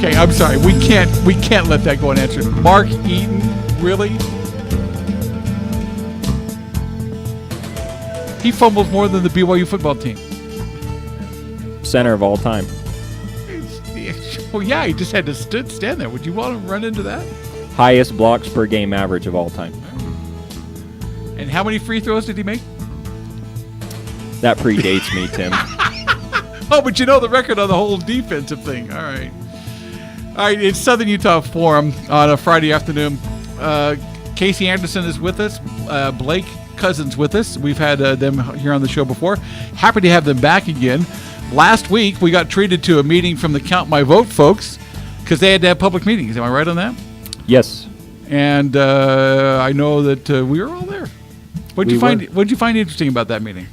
Okay, I'm sorry. We can't let that go unanswered. Mark Eaton, really? He fumbles more than the BYU football team. Center of all time. Well, yeah, he just had to stand there. Would you want to run into that? Highest blocks per game average of all time. And how many free throws did he make? That predates me, Tim. Oh, but you know the record on the whole defensive thing. All right. It's Southern Utah Forum on a Friday afternoon. Casey Anderson is with us. Blake Cozzens with us. We've had them here on the show before. Happy to have them back again. Last week, we got treated to a meeting from the Count My Vote folks because they had to have public meetings. Am I right on that? Yes. And I know that we were all there. What'd you find interesting about that meeting?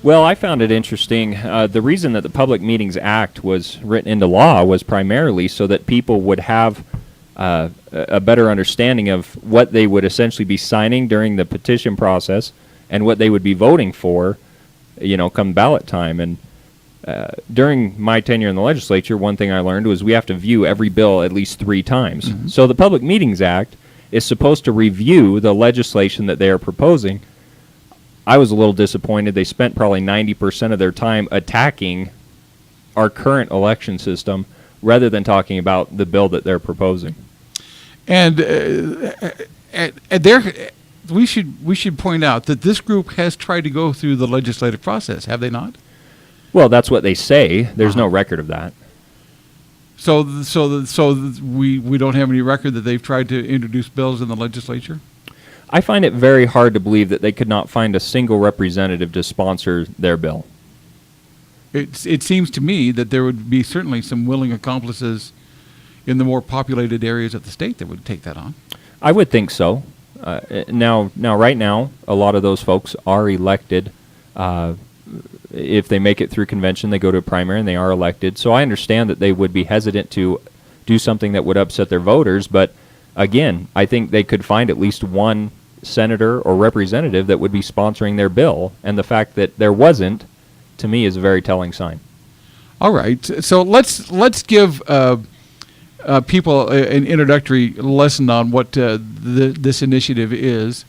Well, I found it interesting. The reason that the Public Meetings Act was written into law was primarily so that people would have a better understanding of what they would essentially be signing during the petition process and what they would be voting for, come ballot time. And during my tenure in the legislature, one thing I learned was we have to view every bill at least 3 times. Mm-hmm. So the Public Meetings Act is supposed to review the legislation that they are proposing. I was a little disappointed. They spent probably 90% of their time attacking our current election system rather than talking about the bill that they're proposing. And we should point out that this group has tried to go through the legislative process, have they not? Well, that's what they say. There's no record of that. So we don't have any record that they've tried to introduce bills in the legislature? I find it very hard to believe that they could not find a single representative to sponsor their bill. It seems to me that there would be certainly some willing accomplices in the more populated areas of the state that would take that on. I would think so. Now, right now, a lot of those folks are elected. If they make it through convention, they go to a primary and they are elected. So I understand that they would be hesitant to do something that would upset their voters. But again, I think they could find at least one senator or representative that would be sponsoring their bill. And the fact that there wasn't, to me, is a very telling sign. All right. So let's give people an introductory lesson on what this initiative is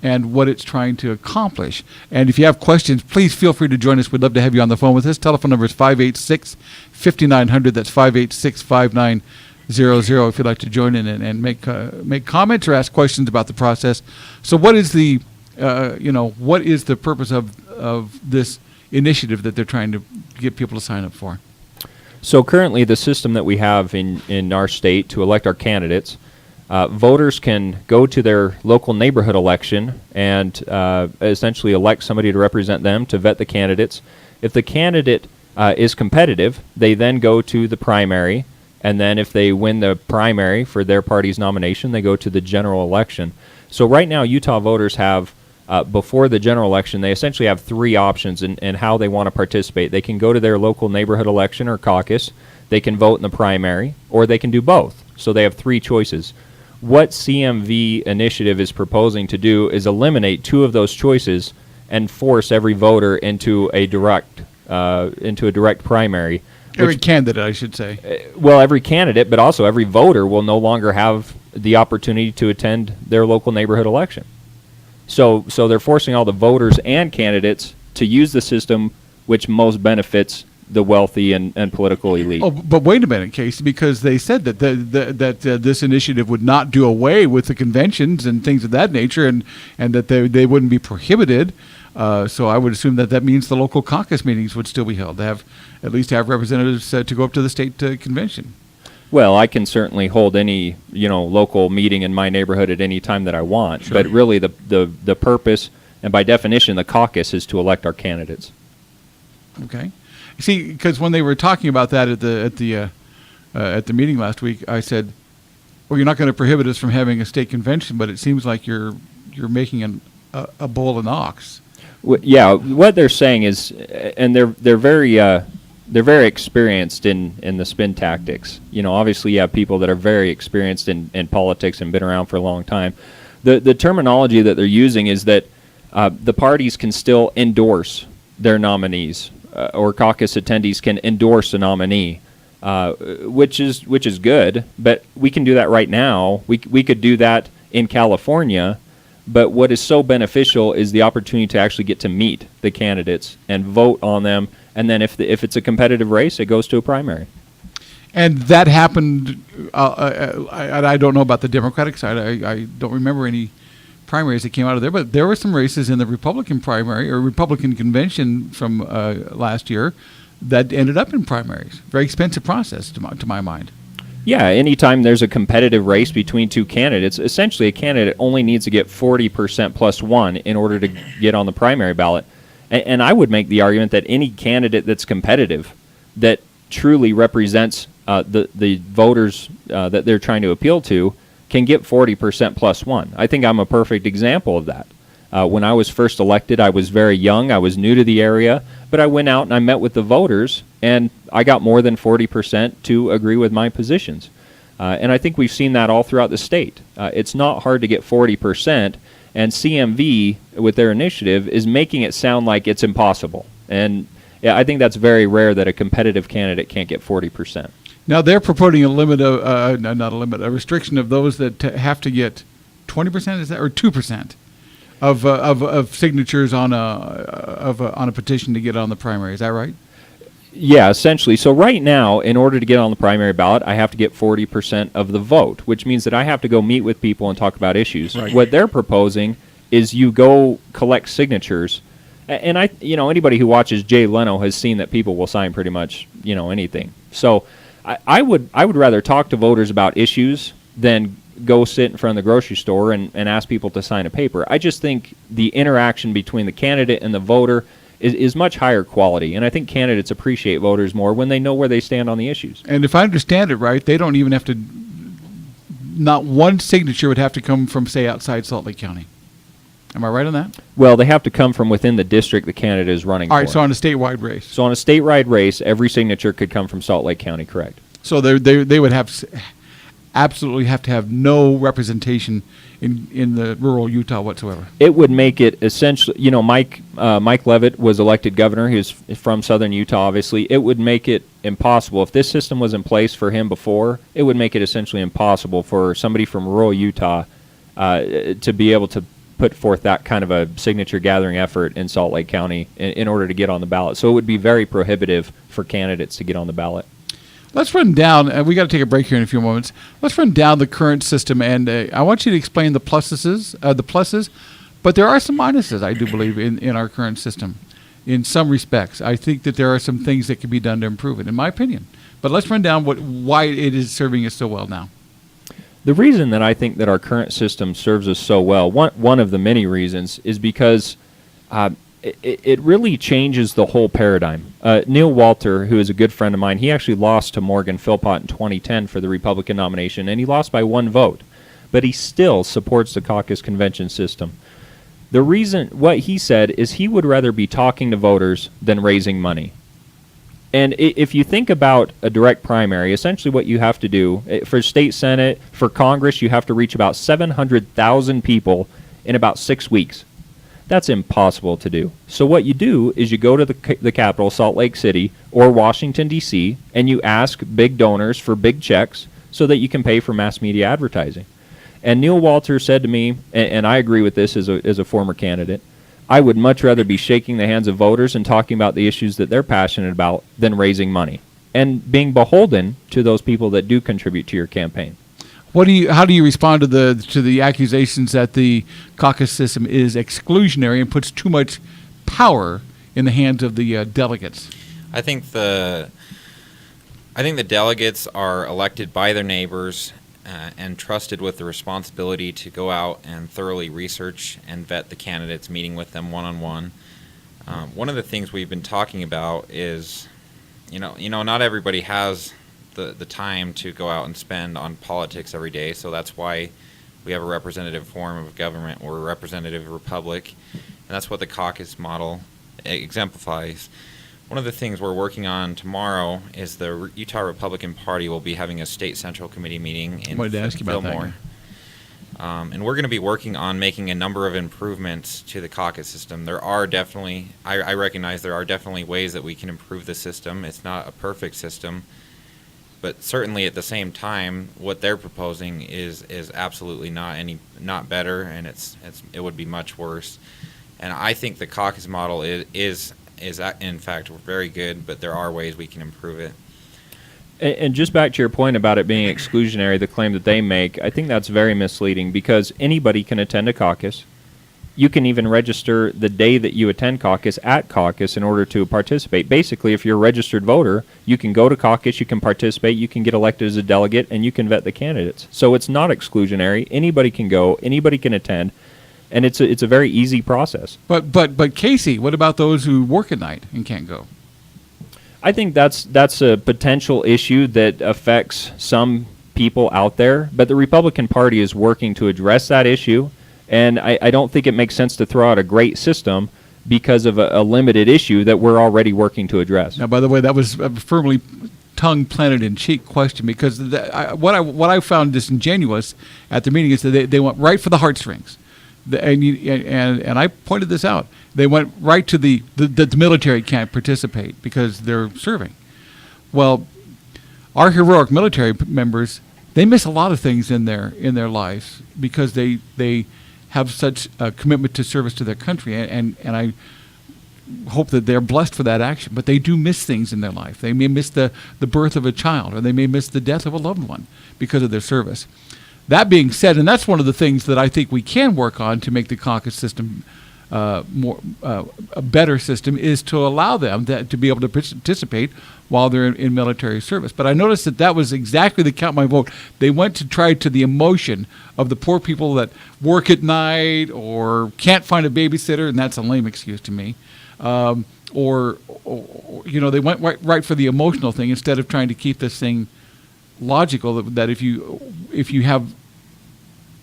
and what it's trying to accomplish. And if you have questions, please feel free to join us. We'd love to have you on the phone with us. Telephone number is 586-5900. That's 586-5900 if you'd like to join in and make comments or ask questions about the process. So what is the purpose of this initiative that they're trying to get people to sign up for? So currently the system that we have in our state to elect our candidates, voters can go to their local neighborhood election and essentially elect somebody to represent them to vet the candidates. If the candidate is competitive, they then go to the primary, and then if they win the primary for their party's nomination, they go to the general election. So right now Utah voters have, before the general election, they essentially have 3 options in how they want to participate. They can go to their local neighborhood election or caucus, they can vote in the primary, or they can do both. So they have 3 choices. What CMV initiative is proposing to do is eliminate 2 of those choices and force every voter into a direct primary. Every candidate, I should say. Well, every candidate, but also every voter will no longer have the opportunity to attend their local neighborhood election. So they're forcing all the voters and candidates to use the system which most benefits the wealthy and political elite. Oh, but wait a minute, Casey, because they said that this initiative would not do away with the conventions and things of that nature, and that they wouldn't be prohibited. So I would assume that means the local caucus meetings would still be held, to have at least have representatives to go up to the state convention. Well, I can certainly hold any local meeting in my neighborhood at any time that I want. Sure. But really, the purpose, and by definition, the caucus is to elect our candidates. Okay. See, because when they were talking about that at the meeting last week, I said, "Well, you're not going to prohibit us from having a state convention, but it seems like you're making a bull and ox." Yeah, what they're saying is, and they're very experienced in the spin tactics. Obviously you have people that are very experienced in politics and been around for a long time. The terminology that they're using is that the parties can still endorse their nominees, or caucus attendees can endorse a nominee, which is good. But we can do that right now. We could do that in California. But what is so beneficial is the opportunity to actually get to meet the candidates and vote on them. And then if it's a competitive race, it goes to a primary. And that happened, I don't know about the Democratic side. I don't remember any primaries that came out of there, but there were some races in the Republican primary or Republican convention from last year that ended up in primaries. Very expensive process to my mind. Yeah, anytime there's a competitive race between two candidates, essentially a candidate only needs to get 40% plus one in order to get on the primary ballot. And I would make the argument that any candidate that's competitive, that truly represents the voters that they're trying to appeal to, can get 40% plus one. I think I'm a perfect example of that. When I was first elected, I was very young. I was new to the area, but I went out and I met with the voters, and I got more than 40% to agree with my positions. And I think we've seen that all throughout the state. It's not hard to get 40%, and CMV, with their initiative, is making it sound like it's impossible. And yeah, I think that's very rare that a competitive candidate can't get 40%. Now they're proposing a limit of, not a limit, a restriction of those that have to get 20%, is that, or 2%? Of signatures on a petition to get on the primary. Is that right? Yeah, essentially. So right now, in order to get on the primary ballot, I have to get 40% of the vote, which means that I have to go meet with people and talk about issues. Right. What they're proposing is you go collect signatures, and anybody who watches Jay Leno has seen that people will sign pretty much anything. So I would rather talk to voters about issues than go sit in front of the grocery store and ask people to sign a paper. I just think the interaction between the candidate and the voter is much higher quality, and I think candidates appreciate voters more when they know where they stand on the issues. And if I understand it right, they don't even have to, not one signature would have to come from, say, outside Salt Lake County. Am I right on that? Well, they have to come from within the district the candidate is running for. All right, so on a statewide race. So on a statewide race, every signature could come from Salt Lake County, correct? So they would absolutely have to have no representation in the rural Utah whatsoever. It would make it essentially, Mike Leavitt was elected governor. He was from southern Utah, obviously. It would make it impossible. If this system was in place for him before, it would make it essentially impossible for somebody from rural Utah to be able to put forth that kind of a signature gathering effort in Salt Lake County in order to get on the ballot. So it would be very prohibitive for candidates to get on the ballot. Let's run down, we got to take a break here in a few moments. Let's run down the current system, and I want you to explain the pluses, but there are some minuses, I do believe, in our current system. In some respects, I think that there are some things that can be done to improve it, in my opinion. But let's run down why it is serving us so well now. The reason that I think that our current system serves us so well, one of the many reasons, is because it really changes the whole paradigm. Neil Walter, who is a good friend of mine, he actually lost to Morgan Philpott in 2010 for the Republican nomination, and he lost by one vote. But he still supports the caucus convention system. The reason, what he said, is he would rather be talking to voters than raising money. And if you think about a direct primary, essentially what you have to do, for state senate, for Congress, you have to reach about 700,000 people in about 6 weeks. That's impossible to do. So what you do is you go to the capital, Salt Lake City, or Washington, D.C., and you ask big donors for big checks so that you can pay for mass media advertising. And Neil Walter said to me, and I agree with this as a former candidate, I would much rather be shaking the hands of voters and talking about the issues that they're passionate about than raising money and being beholden to those people that do contribute to your campaign. How do you respond to the accusations that the caucus system is exclusionary and puts too much power in the hands of the delegates? I think the delegates are elected by their neighbors and trusted with the responsibility to go out and thoroughly research and vet the candidates, meeting with them one-on-one. One of the things we've been talking about is, not everybody has the time to go out and spend on politics every day, so that's why we have a representative form of government or a representative republic, and that's what the caucus model exemplifies. One of the things we're working on tomorrow is the Utah Republican Party will be having a state central committee meeting in Fillmore. And we're going to be working on making a number of improvements to the caucus system. There are definitely, I recognize there are definitely ways that we can improve the system. It's not a perfect system. But certainly at the same time, what they're proposing is absolutely not better, and it would be much worse. And I think the caucus model is in fact very good, but there are ways we can improve it. And just back to your point about it being exclusionary, the claim that they make, I think that's very misleading, because anybody can attend a caucus. You can even register the day that you attend caucus at caucus in order to participate. Basically, if you're a registered voter, you can go to caucus, you can participate, you can get elected as a delegate, and you can vet the candidates. So it's not exclusionary. Anybody can go, anybody can attend, and it's a very easy process. But Casey, what about those who work at night and can't go? I think that's a potential issue that affects some people out there, but the Republican Party is working to address that issue. And I don't think it makes sense to throw out a great system because of a limited issue that we're already working to address. Now, by the way, that was a firmly tongue-planted-in-cheek question, because what I found disingenuous at the meeting is that they went right for the heartstrings. And I pointed this out. They went right to the military can't participate because they're serving. Well, our heroic military members, they miss a lot of things in their lives because they have such a commitment to service to their country, and I hope that they're blessed for that action. But they do miss things in their life. They may miss the birth of a child, or they may miss the death of a loved one because of their service. That being said, and that's one of the things that I think we can work on to make the caucus system a better system, is to allow them to be able to participate while they're in military service. But I noticed that was exactly the count my vote. They went to try to the emotion of the poor people that work at night or can't find a babysitter, and that's a lame excuse to me. Or they went right for the emotional thing instead of trying to keep this thing logical. That if you have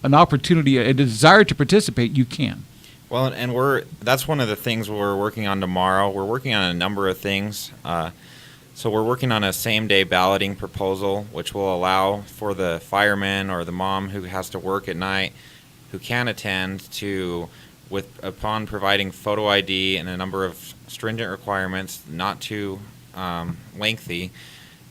an opportunity, a desire to participate, you can. Well, and that's one of the things we're working on tomorrow. We're working on a number of things. So we're working on a same-day balloting proposal, which will allow for the fireman or the mom who has to work at night, who can attend, to, upon providing photo ID and a number of stringent requirements, not too lengthy,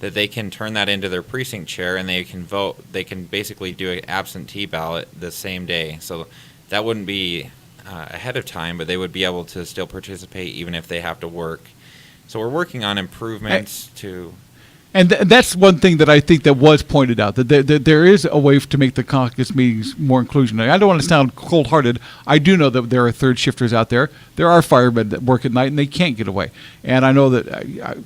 that they can turn that into their precinct chair and they can vote. They can basically do an absentee ballot the same day. So that wouldn't be ahead of time, but they would be able to still participate even if they have to work. So we're working on improvements to... And that's one thing that I think that was pointed out, that there is a way to make the caucus meetings more inclusionary. I don't want to sound cold-hearted. I do know that there are third shifters out there. There are firemen that work at night and they can't get away. And I know that,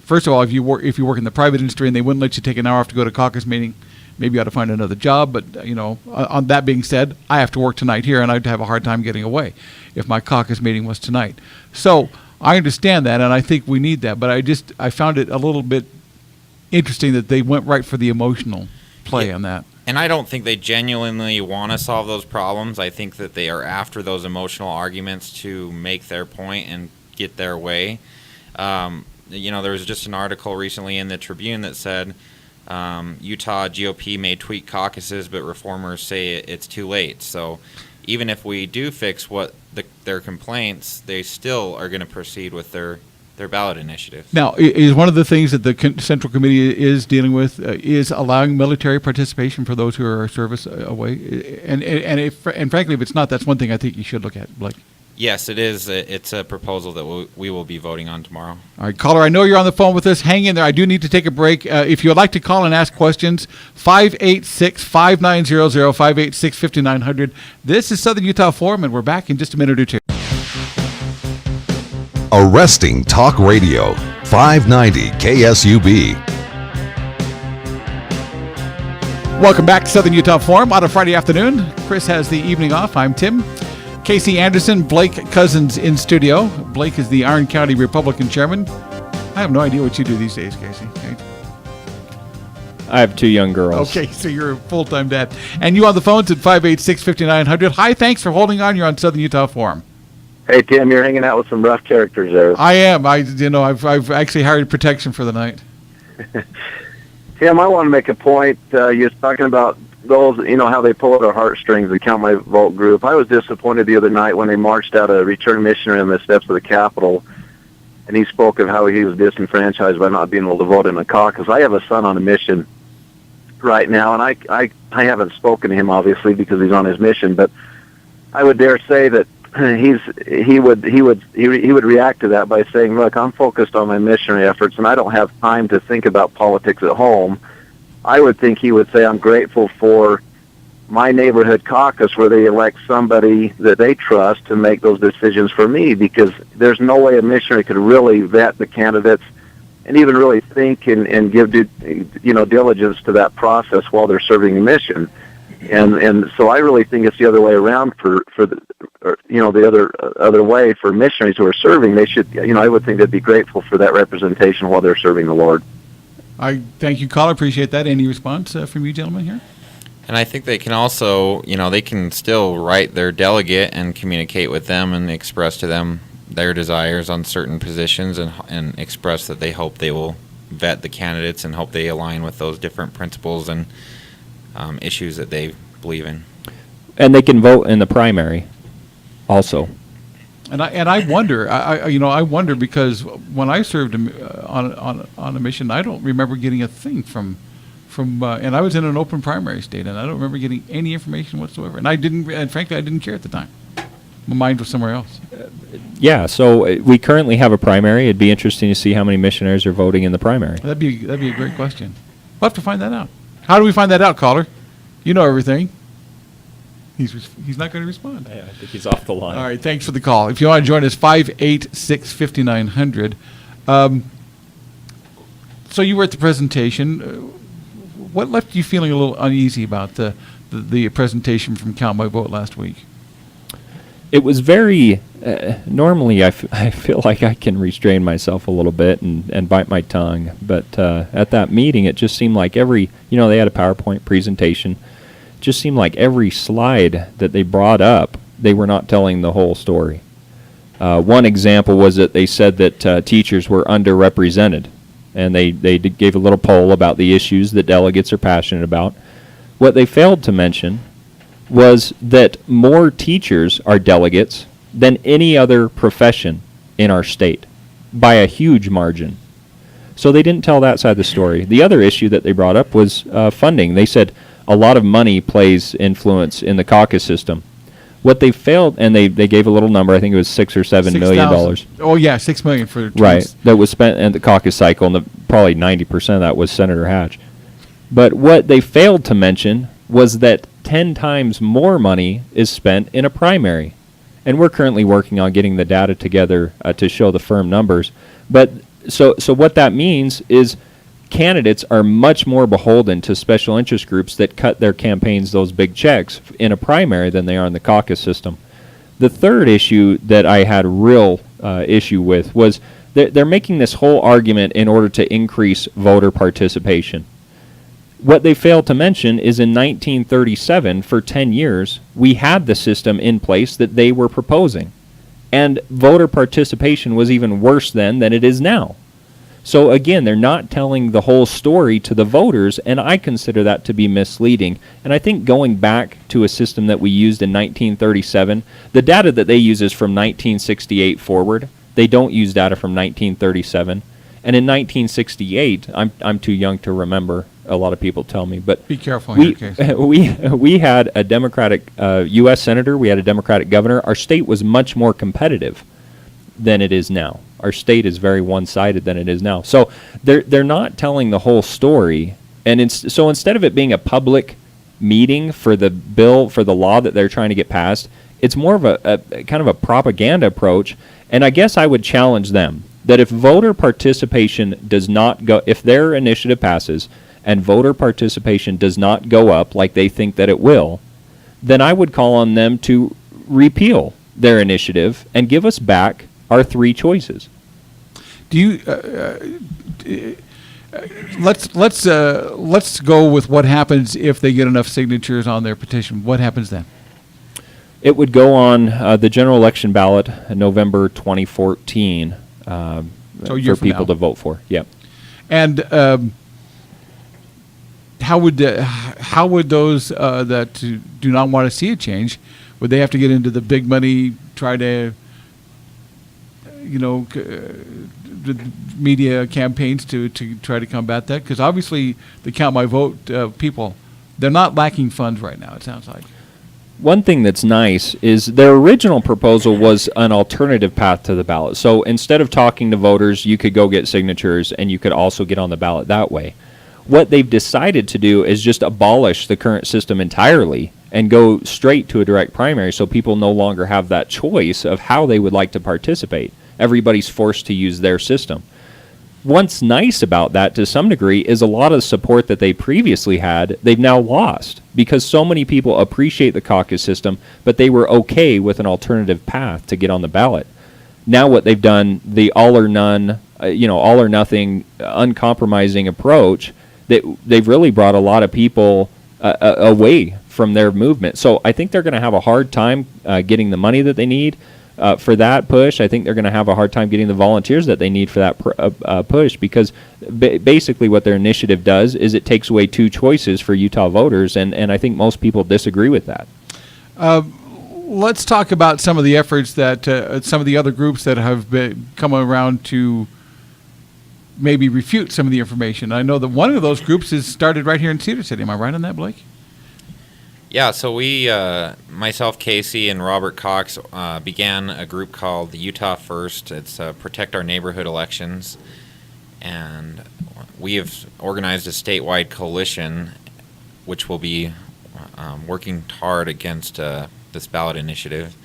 first of all, if you work in the private industry and they wouldn't let you take an hour off to go to a caucus meeting, maybe you ought to find another job. But, on that being said, I have to work tonight here, and I'd have a hard time getting away if my caucus meeting was tonight. So I understand that, and I think we need that. But I found it a little bit interesting that they went right for the emotional play on that. And I don't think they genuinely want to solve those problems. I think that they are after those emotional arguments to make their point and get their way. There was just an article recently in the Tribune that said Utah GOP may tweak caucuses, but reformers say it's too late. So even if we do fix their complaints, they still are going to proceed with their ballot initiatives. Now, is one of the things that the Central Committee is dealing with is allowing military participation for those who are service away? And frankly, if it's not, that's one thing I think you should look at, Blake. Yes, it is. It's a proposal that we will be voting on tomorrow. All right, caller, I know you're on the phone with us. Hang in there. I do need to take a break. If you would like to call and ask questions, 586-5900, 586-5900. This is Southern Utah Forum, and we're back in just a minute or two. Arresting Talk Radio, 590 KSUB. Welcome back to Southern Utah Forum on a Friday afternoon. Chris has the evening off. I'm Tim. Casey Anderson, Blake Cozzens in studio. Blake is the Iron County Republican chairman. I have no idea what you do these days, Casey. I have two young girls. Okay, so you're a full-time dad. And you on the phones at 586-5900. Hi, thanks for holding on. You're on Southern Utah Forum. Hey, Tim, you're hanging out with some rough characters there. I am. I've actually hired protection for the night. Tim, I want to make a point. You was talking about those, how they pull at our heartstrings, the Count My Vote group. I was disappointed the other night when they marched out a return missionary on the steps of the Capitol. and he spoke of how he was disenfranchised by not being able to vote in the caucus. I have a son on a mission right now, and I haven't spoken to him obviously because he's on his mission, but I would dare say that he would react to that by saying, "Look, I'm focused on my missionary efforts, and I don't have time to think about politics at home." I would think he would say, "I'm grateful for my neighborhood caucus where they elect somebody that they trust to make those decisions for me, because there's no way a missionary could really vet the candidates and even really think and give diligence to that process while they're serving a mission." And so I really think it's the other way around for the other way for missionaries who are serving. They should, I would think they'd be grateful for that representation while they're serving the Lord. I thank you, caller. Appreciate that. Any response from you gentlemen here? And I think they can also, they can still write their delegate and communicate with them and express to them their desires on certain positions and express that they hope they will vet the candidates and hope they align with those different principles and issues that they believe in. And they can vote in the primary also. And I wonder, I wonder, because when I served on a mission, I don't remember getting a thing from and I was in an open primary state, and I don't remember getting any information whatsoever. And frankly, I didn't care at the time. My mind was somewhere else. Yeah, so we currently have a primary. It'd be interesting to see how many missionaries are voting in the primary. That'd be a great question. We'll have to find that out. How do we find that out, caller? You know everything. He's not going to respond. Yeah, I think he's off the line. All right, thanks for the call. If you want to join us, 586-5900. So you were at the presentation. What left you feeling a little uneasy about the presentation from Count My Vote last week? It was very, normally I feel like I can restrain myself a little bit and bite my tongue, but at that meeting it just seemed like they had a PowerPoint presentation. It just seemed like every slide that they brought up, they were not telling the whole story. One example was that they said that teachers were underrepresented, and they gave a little poll about the issues that delegates are passionate about. What they failed to mention was that more teachers are delegates than any other profession in our state by a huge margin. So they didn't tell that side of the story. The other issue that they brought up was funding. They said a lot of money plays influence in the caucus system. What they failed, and they gave a little number, I think it was $6 or $7 million. Oh yeah, $6 million for right, that was spent in the caucus cycle, and probably 90% of that was Senator Hatch. But what they failed to mention was that 10 times more money is spent in a primary. And we're currently working on getting the data together to show the firm numbers. But so what that means is candidates are much more beholden to special interest groups that cut their campaigns those big checks in a primary than they are in the caucus system. The third issue that I had a real issue with was they're making this whole argument in order to increase voter participation. What they failed to mention is in 1937, for 10 years, we had the system in place that they were proposing. And voter participation was even worse then than it is now. So again, they're not telling the whole story to the voters, and I consider that to be misleading. And I think going back to a system that we used in 1937, the data that they use is from 1968 forward. They don't use data from 1937. And in 1968, I'm too young to remember. A lot of people tell me, but be careful in your case. we had a Democratic U.S. senator. We had a Democratic governor. Our state was much more competitive than it is now. Our state is very one-sided than it is now. So they're not telling the whole story. And so instead of it being a public meeting for the bill, for the law that they're trying to get passed, it's more of a kind of a propaganda approach. And I guess I would challenge them that if voter participation does not go, if their initiative passes and voter participation does not go up like they think that it will, then I would call on them to repeal their initiative and give us back our three choices. Do you? Let's go with what happens if they get enough signatures on their petition. What happens then? It would go on the general election ballot in November 2014 for people to vote for. Yep. And how would those that do not want to see a change, would they have to get into the big money, try to the media campaigns to try to combat that? Because obviously the Count My Vote people, they're not lacking funds right now, it sounds like. One thing that's nice is their original proposal was an alternative path to the ballot. So instead of talking to voters, you could go get signatures and you could also get on the ballot that way. What they've decided to do is just abolish the current system entirely and go straight to a direct primary, so people no longer have that choice of how they would like to participate. Everybody's forced to use their system. What's nice about that to some degree is a lot of the support that they previously had, they've now lost because so many people appreciate the caucus system, but they were okay with an alternative path to get on the ballot. Now what they've done, the all or none, all or nothing, uncompromising approach, they've really brought a lot of people away from their movement. So I think they're going to have a hard time getting the money that they need for that push. I think they're going to have a hard time getting the volunteers that they need for that push, because basically what their initiative does is it takes away two choices for Utah voters, and I think most people disagree with that. Let's talk about some of the efforts that some of the other groups that have come around to maybe refute some of the information. I know that one of those groups is started right here in Cedar City. Am I right on that, Blake? Yeah, so we, myself, Casey, and Robert Cox began a group called Utah First. It's Protect Our Neighborhood Elections. And we have organized a statewide coalition which will be working hard against this ballot initiative.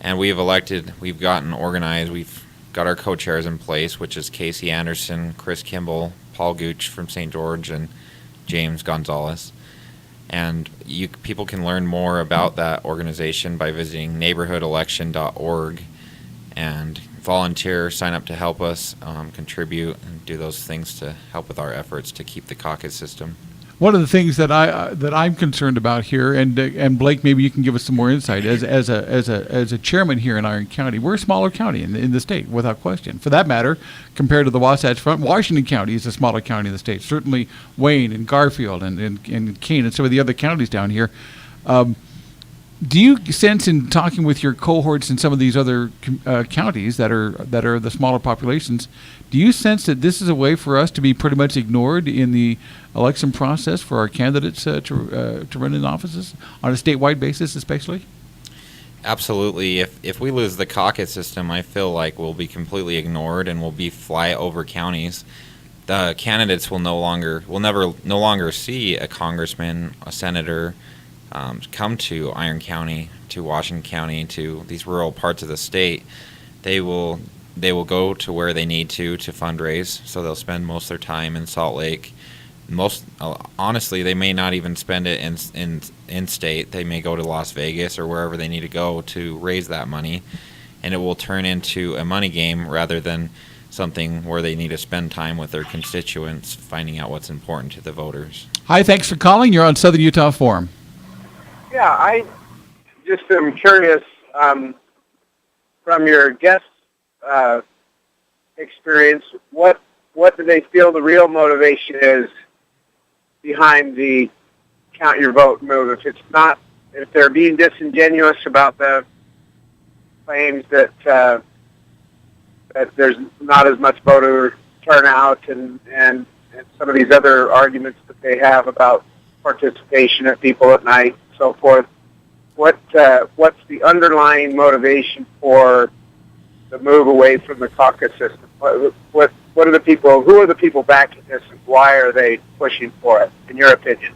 And we've gotten organized, we've got our co-chairs in place, which is Casey Anderson, Chris Kimball, Paul Gooch from St. George, and James Gonzalez. And people can learn more about that organization by visiting neighborhoodelection.org and volunteer, sign up to help us, contribute, and do those things to help with our efforts to keep the caucus system. One of the things that I'm concerned about here, and Blake, maybe you can give us some more insight as a chairman here in Iron County. We're a smaller county in the state, without question. For that matter, compared to the Wasatch Front, Washington County is a smaller county in the state. Certainly Wayne and Garfield and Keene and some of the other counties down here. Do you sense, in talking with your cohorts in some of these other counties that are the smaller populations, do you sense that this is a way for us to be pretty much ignored in the election process for our candidates to run in offices on a statewide basis, especially? Absolutely. If we lose the caucus system, I feel like we'll be completely ignored and we'll be flyover counties. The candidates will no longer see a congressman, a senator, come to Iron County, to Washington County, to these rural parts of the state. They will go to where they need to fundraise, so they'll spend most of their time in Salt Lake. Honestly, they may not even spend it in state. They may go to Las Vegas or wherever they need to go to raise that money, and it will turn into a money game rather than something where they need to spend time with their constituents, finding out what's important to the voters. Hi, thanks for calling. You're on Southern Utah Forum. Yeah, I just am curious, from your guest experience, what do they feel the real motivation is behind the count your vote move? If they're being disingenuous about the claims that there's not as much voter turnout and some of these other arguments that they have about participation of people at night, so forth. What's the underlying motivation for the move away from the caucus system? What are the people? Who are the people backing this, and why are they pushing for it? In your opinion?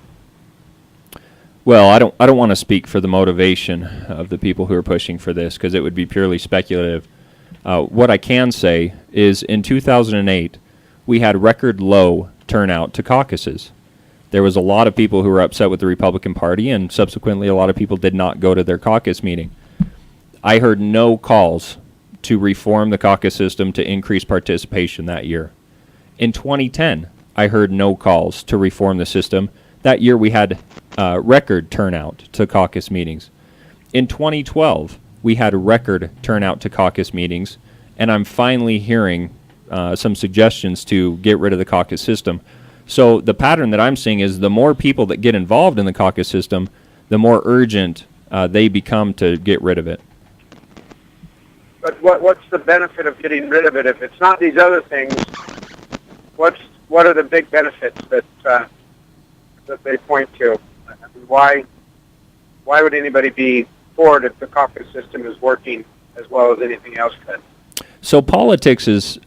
Well, I don't want to speak for the motivation of the people who are pushing for this, because it would be purely speculative. What I can say is, in 2008, we had record low turnout to caucuses. There was a lot of people who were upset with the Republican Party, and subsequently a lot of people did not go to their caucus meeting. I heard no calls to reform the caucus system to increase participation that year. In 2010, I heard no calls to reform the system. That year we had record turnout to caucus meetings. In 2012, we had record turnout to caucus meetings, and I'm finally hearing some suggestions to get rid of the caucus system. So the pattern that I'm seeing is the more people that get involved in the caucus system, the more urgent they become to get rid of it. But what's the benefit of getting rid of it? If it's not these other things, what are the big benefits that they point to? I mean, why would anybody be for it if the caucus system is working as well as anything else could? So politics is,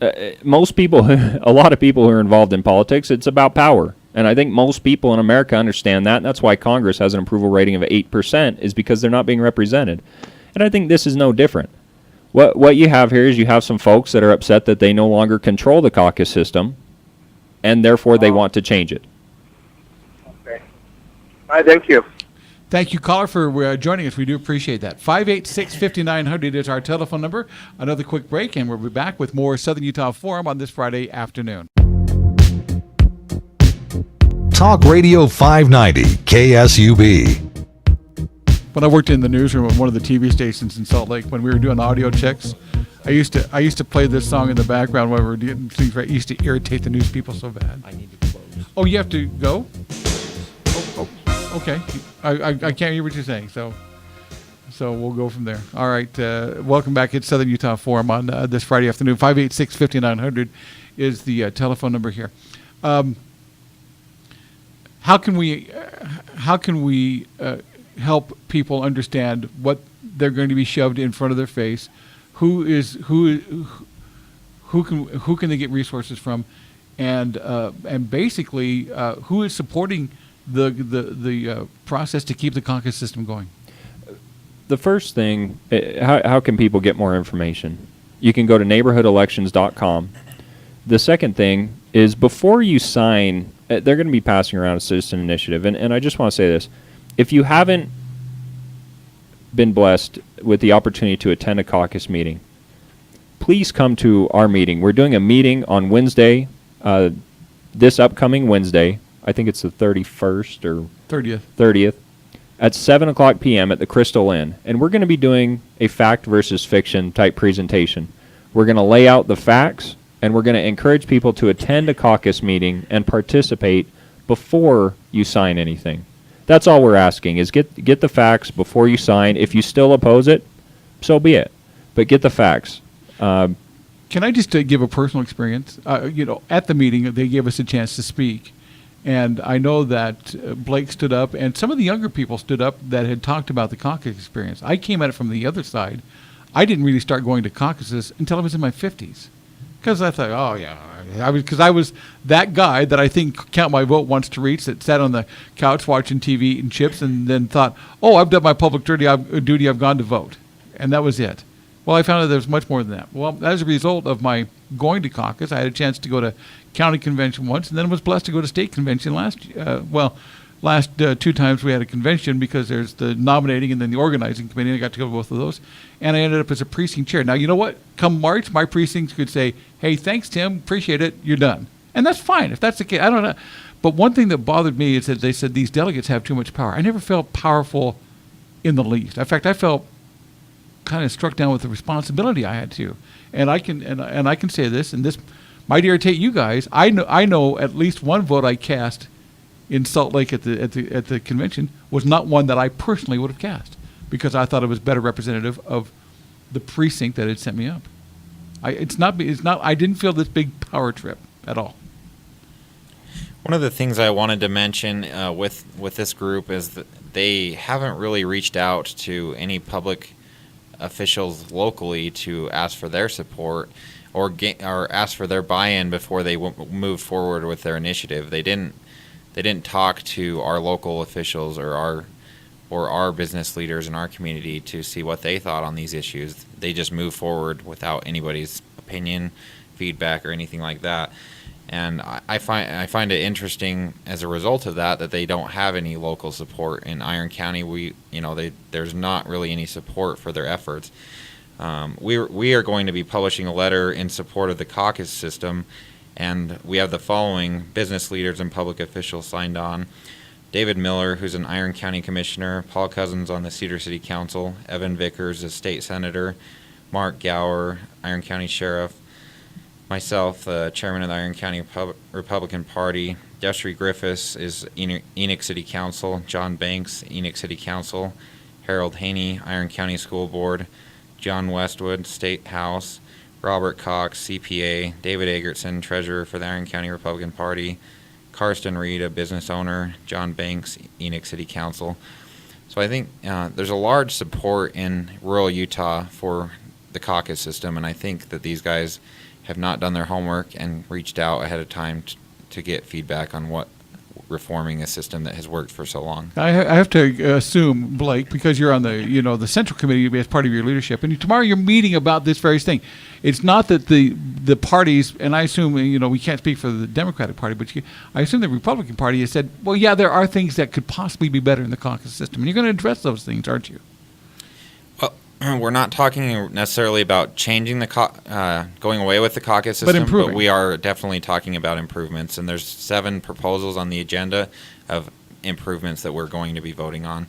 most people, a lot of people who are involved in politics, it's about power. And I think most people in America understand that, and that's why Congress has an approval rating of 8%, is because they're not being represented. And I think this is no different. What you have here is you have some folks that are upset that they no longer control the caucus system, and therefore they want to change it. Okay. All right, thank you. Thank you, caller, for joining us. We do appreciate that. 586-5900 is our telephone number. Another quick break, and we'll be back with more Southern Utah Forum on this Friday afternoon. Talk Radio 590 KSUB. When I worked in the newsroom at one of the TV stations in Salt Lake, when we were doing audio checks, I used to play this song in the background when we were doing things. Right, it used to irritate the news people so bad. I need to close. Oh, you have to go? Oh, okay. I can't hear what you're saying, so we'll go from there. All right. Welcome back. It's Southern Utah Forum on this Friday afternoon. 586-5900 is the telephone number here. How can we help people understand what they're going to be shoved in front of their face? Who can they get resources from, and basically who is supporting the process to keep the caucus system going? The first thing, how can people get more information? You can go to neighborhoodelections.com. The second thing is, before you sign, they're going to be passing around a citizen initiative, and I just want to say this. If you haven't been blessed with the opportunity to attend a caucus meeting, please come to our meeting. We're doing a meeting on Wednesday, this upcoming Wednesday. I think it's the 31st or 30th, at 7 o'clock p.m. at the Crystal Inn. And we're going to be doing a fact versus fiction type presentation. We're going to lay out the facts, and we're going to encourage people to attend a caucus meeting and participate before you sign anything. That's all we're asking, is get the facts before you sign. If you still oppose it, so be it. But get the facts. Can I just give a personal experience? At the meeting, they gave us a chance to speak. And I know that Blake stood up, and some of the younger people stood up that had talked about the caucus experience. I came at it from the other side. I didn't really start going to caucuses until I was in my 50s. Because I thought, oh, yeah. I was that guy that I think Count My Vote wants to reach, that sat on the couch watching TV, eating chips, and then thought, oh, I've done my public duty, I've gone to vote. And that was it. Well, I found out there was much more than that. Well, as a result of my going to caucus, I had a chance to go to county convention once, and then was blessed to go to state convention last 2 times we had a convention, because there's the nominating and then the organizing committee, and I got to go to both of those. And I ended up as a precinct chair. Now, you know what? Come March, my precincts could say, hey, thanks, Tim, appreciate it, you're done. And that's fine, if that's the case. I don't know. But one thing that bothered me is that they said these delegates have too much power. I never felt powerful in the least. In fact, I felt kind of struck down with the responsibility I had to. And I can say this, and this might irritate you guys. I know at least one vote I cast in Salt Lake at the convention was not one that I personally would have cast, because I thought it was better representative of the precinct that had sent me up. I didn't feel this big power trip at all. One of the things I wanted to mention with this group is that they haven't really reached out to any public officials locally to ask for their support or ask for their buy-in before they moved forward with their initiative. They didn't talk to our local officials or our business leaders in our community to see what they thought on these issues. They just moved forward without anybody's opinion, feedback, or anything like that. And I find it interesting as a result of that they don't have any local support in Iron County. There's not really any support for their efforts. We are going to be publishing a letter in support of the caucus system, and we have the following business leaders and public officials signed on: David Miller, who's an Iron County Commissioner; Paul Cozzens on the Cedar City Council; Evan Vickers, a state senator; Mark Gower, Iron County Sheriff; myself, the chairman of the Iron County Republican Party; Destry Griffiths is Enoch City Council; John Banks, Enoch City Council; Harold Haney, Iron County School Board; John Westwood, State House, Robert Cox, CPA, David Egertson, Treasurer for the Iron County Republican Party, Karsten Reed, a business owner, John Banks, Enoch City Council. So I think there's a large support in rural Utah for the caucus system, and I think that these guys have not done their homework and reached out ahead of time to get feedback on what reforming a system that has worked for so long. I have to assume, Blake, because you're on the Central Committee as part of your leadership, and tomorrow you're meeting about this very thing. It's not that the parties, and I assume, we can't speak for the Democratic Party, but I assume the Republican Party has said, well, yeah, there are things that could possibly be better in the caucus system, and you're going to address those things, aren't you? Well, we're not talking necessarily about changing the going away with the caucus But system, improving. we are definitely talking about improvements, and there's 7 proposals on the agenda of improvements that we're going to be voting on.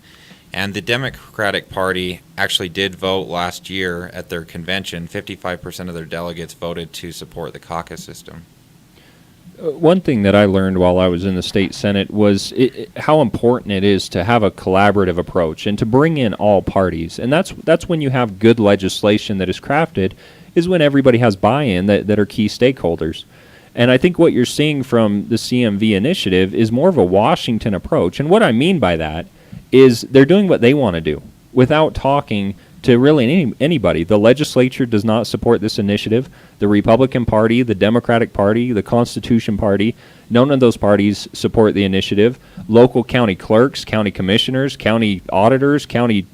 And the Democratic Party actually did vote last year at their convention. 55% of their delegates voted to support the caucus system. One thing that I learned while I was in the state senate was how important it is to have a collaborative approach and to bring in all parties. And that's when you have good legislation that is crafted, is when everybody has buy-in that are key stakeholders. And I think what you're seeing from the CMV initiative is more of a Washington approach. And what I mean by that is they're doing what they want to do without talking to really anybody. The legislature does not support this initiative. The Republican Party, the Democratic Party, the Constitution Party, none of those parties support the initiative. Local county clerks, county commissioners, county auditors, county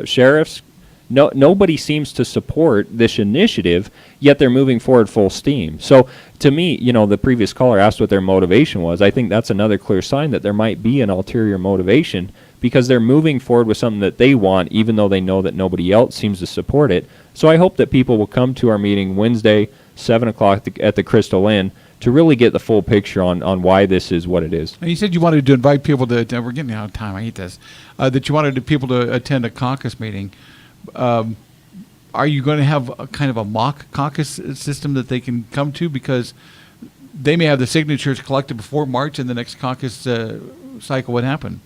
sheriffs, nobody seems to support this initiative, yet they're moving forward full steam. So to me, the previous caller asked what their motivation was. I think that's another clear sign that there might be an ulterior motivation, because they're moving forward with something that they want, even though they know that nobody else seems to support it. So I hope that people will come to our meeting Wednesday, 7 o'clock at the Crystal Inn, to really get the full picture on why this is what it is. And you said you wanted to invite people to, we're getting out of time, I hate this, that you wanted people to attend a caucus meeting. Are you going to have a kind of a mock caucus system that they can come to? Because they may have the signatures collected before March, and the next caucus cycle would happen.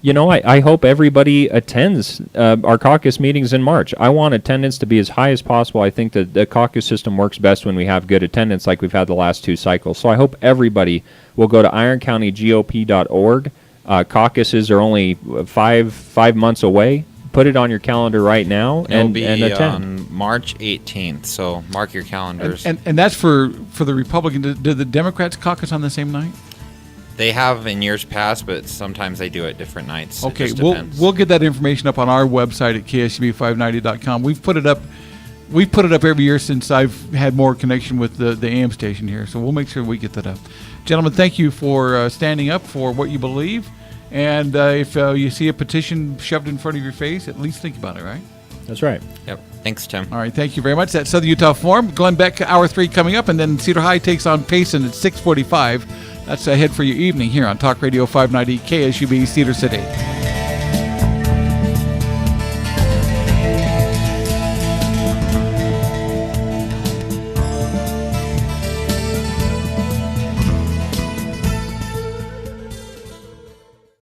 I hope everybody attends our caucus meetings in March. I want attendance to be as high as possible. I think that the caucus system works best when we have good attendance like we've had the last 2 cycles. So I hope everybody will go to ironcountygop.org. Caucuses are only five months away. Put it on your calendar right now and attend. On March 18th, so mark your calendars. And that's for the Republican. Do the Democrats caucus on the same night? They have in years past, but sometimes they do it different nights. Okay, It just depends. we'll get that information up on our website at KSUB590.com. We've put it up every year since I've had more connection with the AM station here, so we'll make sure we get that up. Gentlemen, thank you for standing up for what you believe, and if you see a petition shoved in front of your face, at least think about it, right? That's right. Yep. Thanks, Tim. All right, thank you very much. That's Southern Utah Forum. Glenn Beck, Hour 3 coming up, and then Cedar High takes on Payson at 6:45. That's ahead for your evening here on Talk Radio 590 KSUB Cedar City.